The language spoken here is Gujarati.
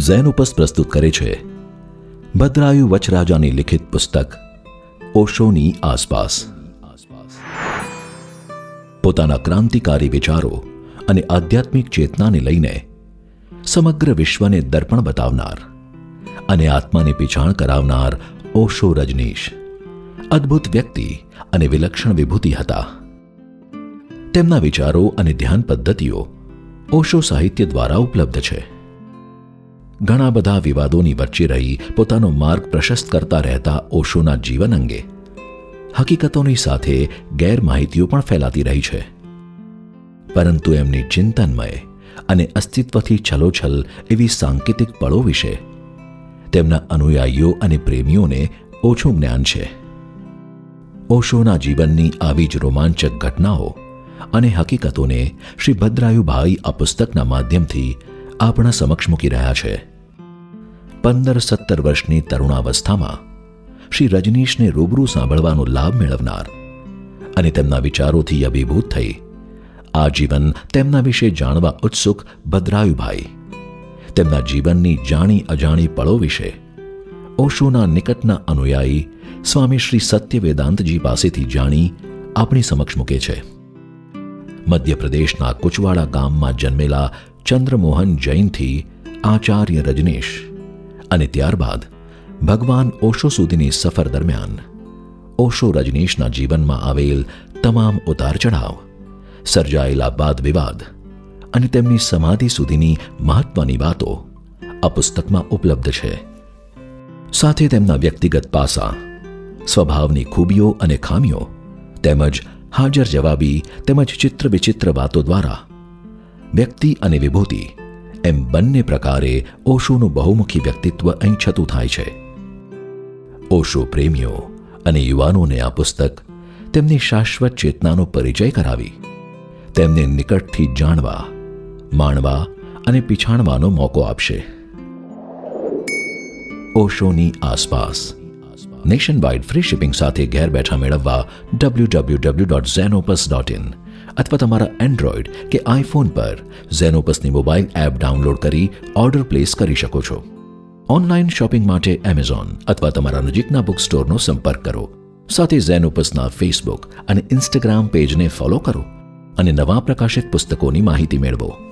ઝેનોપસ પ્રસ્તુત કરે છે ભદ્રાયુ વચરાજાની લિખિત પુસ્તક ઓશોની આસપાસ. પોતાના ક્રાંતિકારી વિચારો અને આધ્યાત્મિક ચેતનાને લઈને સમગ્ર વિશ્વને દર્પણ બતાવનાર અને આત્માને પીછાણ કરાવનાર ઓશો રજનીશ અદ્ભુત વ્યક્તિ અને વિલક્ષણ વિભૂતિ હતા. તેમના વિચારો અને ધ્યાન પદ્ધતિઓ ઓશો સાહિત્ય દ્વારા ઉપલબ્ધ છે. ઘણા બધા વિવાદોની વચ્ચે રહી પોતાનો માર્ગ પ્રશસ્ત કરતા રહેતા ઓશોના જીવન અંગે હકીકતોની સાથે ગેરમાહિતીઓ પણ ફેલાતી રહી છે. પરંતુ એમની ચિંતનમય અને અસ્તિત્વથી છલોછલ એવી સાંકેતિક પળો વિશે તેમના અનુયાયીઓ અને પ્રેમીઓને ઓછું જ્ઞાન છે. ઓશોના જીવનની આવી જ રોમાંચક ઘટનાઓ અને હકીકતોને શ્રી ભદ્રાયુભાઈ આ પુસ્તકના માધ્યમથી આપણા સમક્ષ મૂકી રહ્યા છે. 15-17 વર્ષની તરુણાવસ્થામાં શ્રી રજનીશને રૂબરૂ સાંભળવાનો લાભ મેળવનાર અને તેમના વિચારોથી અભિભૂત થઈ આજીવન તેમના વિશે જાણવા ઉત્સુક ભદ્રાયુભાઈ તેમના જીવનની જાણી અજાણી પળો વિશે ઓશોના નિકટના અનુયાયી સ્વામી શ્રી સત્યવેદાંતજી પાસેથી જાણી આપણી સમક્ષ મૂકે છે. મધ્યપ્રદેશના કુચવાડા ગામમાં જન્મેલા ચંદ્રમોહન જૈનથી આચાર્ય રજનીશ અને ત્યારબાદ ભગવાન ઓશો સુધીની સફર દરમિયાન ઓશો રજનીશના જીવનમાં આવેલ તમામ ઉતાર ચઢાવ, સર્જાયેલા વાદ વિવાદ અને તેમની સમાધિ સુધીની મહત્વની વાતો આ પુસ્તકમાં ઉપલબ્ધ છે. સાથે તેમના વ્યક્તિગત પાસા, સ્વભાવની ખૂબીઓ અને ખામીઓ તેમજ હાજર જવાબી તેમજ ચિત્ર વિચિત્ર વાતો દ્વારા વ્યક્તિ અને વિભૂતિ એમ બંને પ્રકારે ઓશોનું બહુમુખી વ્યક્તિત્વ અહીં છતું થાય છે. ઓશો પ્રેમીઓ અને યુવાનોને આ પુસ્તક તેમની શાશ્વત ચેતનાનો પરિચય કરાવી તેમને નિકટથી જાણવા, માણવા અને પીછાણવાનો મોકો આપશે. ઓશોની આસપાસ નેશન વાઇડ ફ્રી શિપિંગ સાથે ઘેર બેઠા મેળવવા www.zenopus.in અથવા તમારા એન્ડ્રોઈડ કે આઈફોન પર ઝેનોપસની મોબાઈલ એપ ડાઉનલોડ કરી ઓર્ડર પ્લેસ કરી શકો છો. ઓનલાઈન શોપિંગ માટે એમેઝોન અથવા તમારા નજીકના બુક સ્ટોરનો સંપર્ક કરો. સાથે ઝેનોપસના ફેસબુક અને ઇન્સ્ટાગ્રામ પેજને ફોલો કરો અને નવા પ્રકાશિત પુસ્તકોની માહિતી મેળવો.